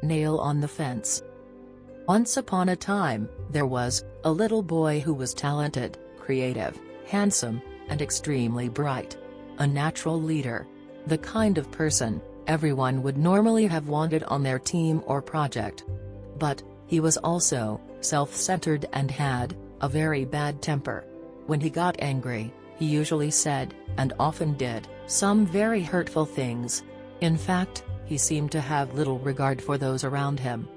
Nail on the fence. Once upon a time, there was a little boy who was talented, creative, handsome, and extremely bright. A natural leader. The kind of person everyone would normally have wanted on their team or project. But he was also self-centered and had a very bad temper. When he got angry, he usually said, and often did, some very hurtful things. In fact, he seemed to have little regard for those around him.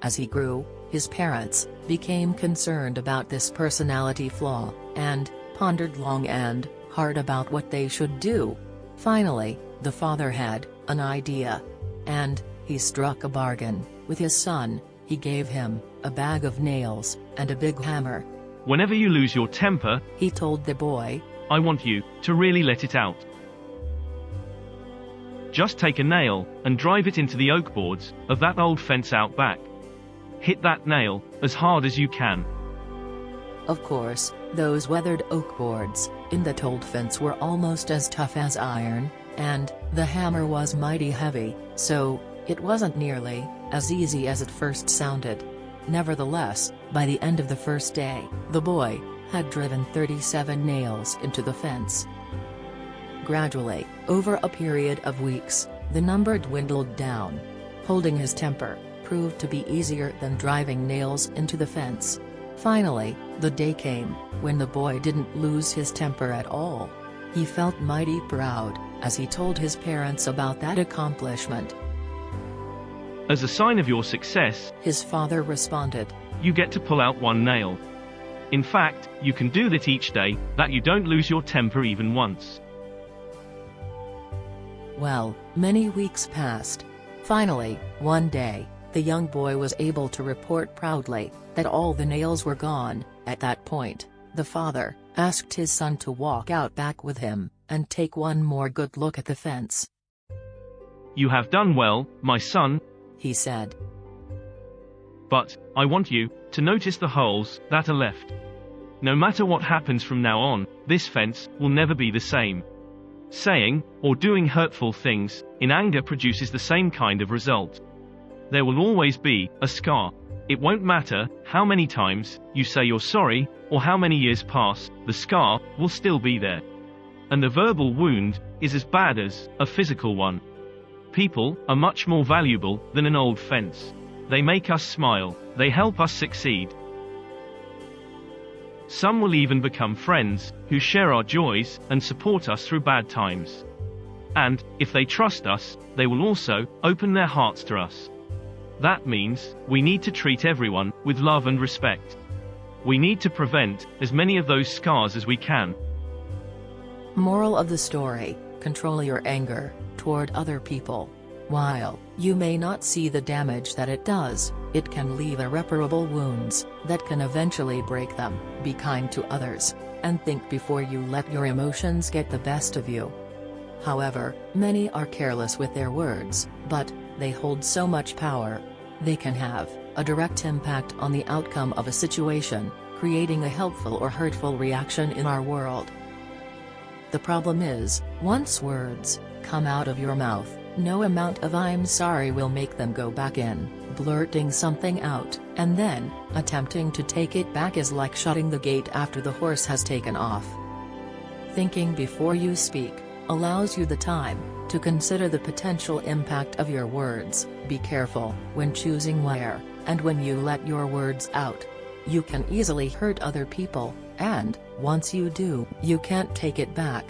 As he grew, his parents became concerned about this personality flaw, and pondered long and hard about what they should do. Finally, the father had an idea. And he struck a bargain with his son. He gave him a bag of nails and a big hammer. Whenever you lose your temper, he told the boy, I want you to really let it out. Just take a nail and drive it into the oak boards of that old fence out back. Hit that nail as hard as you can. Of course, those weathered oak boards in that old fence were almost as tough as iron, and the hammer was mighty heavy, so it wasn't nearly as easy as it first sounded. Nevertheless, by the end of the first day, the boy had driven 37 nails into the fence. Gradually, over a period of weeks, the number dwindled down. Holding his temper proved to be easier than driving nails into the fence. Finally, the day came when the boy didn't lose his temper at all. He felt mighty proud as he told his parents about that accomplishment. As a sign of your success, his father responded, you get to pull out one nail. In fact, you can do that each day, that you don't lose your temper even once. Well, many weeks passed. Finally, one day, the young boy was able to report proudly that all the nails were gone. At that point, the father asked his son to walk out back with him and take one more good look at the fence. You have done well, my son, he said. But I want you to notice the holes that are left. No matter what happens from now on, this fence will never be the same. Saying or doing hurtful things in anger produces the same kind of result. There will always be a scar. It won't matter how many times you say you're sorry, or how many years pass, the scar will still be there. And the verbal wound is as bad as a physical one. People are much more valuable than an old fence. They make us smile, they help us succeed. Some will even become friends, who share our joys and support us through bad times. And, if they trust us, they will also open their hearts to us. That means, we need to treat everyone with love and respect. We need to prevent as many of those scars as we can. Moral of the story: control your anger toward other people. While you may not see the damage that it does, it can leave irreparable wounds that can eventually break them. Be kind to others, and think before you let your emotions get the best of you. However, many are careless with their words, but they hold so much power. They can have a direct impact on the outcome of a situation, creating a helpful or hurtful reaction in our world. The problem is, once words come out of your mouth, no amount of "I'm sorry" will make them go back in. Blurting something out, and then attempting to take it back is like shutting the gate after the horse has taken off. Thinking before you speak allows you the time to consider the potential impact of your words. Be careful when choosing where and when you let your words out. You can easily hurt other people, and once you do, you can't take it back.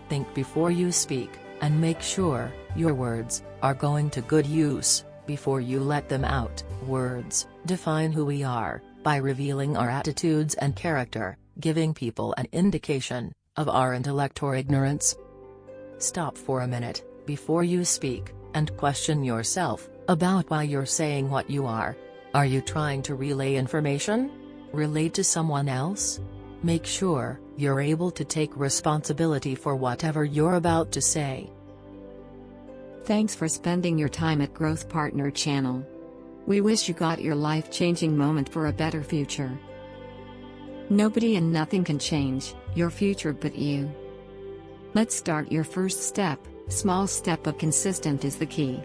Think before you speak, and make sure your words are going to good use before you let them out. Words define who we are by revealing our attitudes and character, giving people an indication of our intellect or ignorance. Stop for a minute before you speak and question yourself about why you're saying what you are. Are you trying to relay information? Relate to someone else? Make sure you're able to take responsibility for whatever you're about to say. Thanks for spending your time at Growth Partner Channel. We wish you got your life-changing moment for a better future. Nobody and nothing can change your future but you. Let's start your first step. Small step but consistent is the key.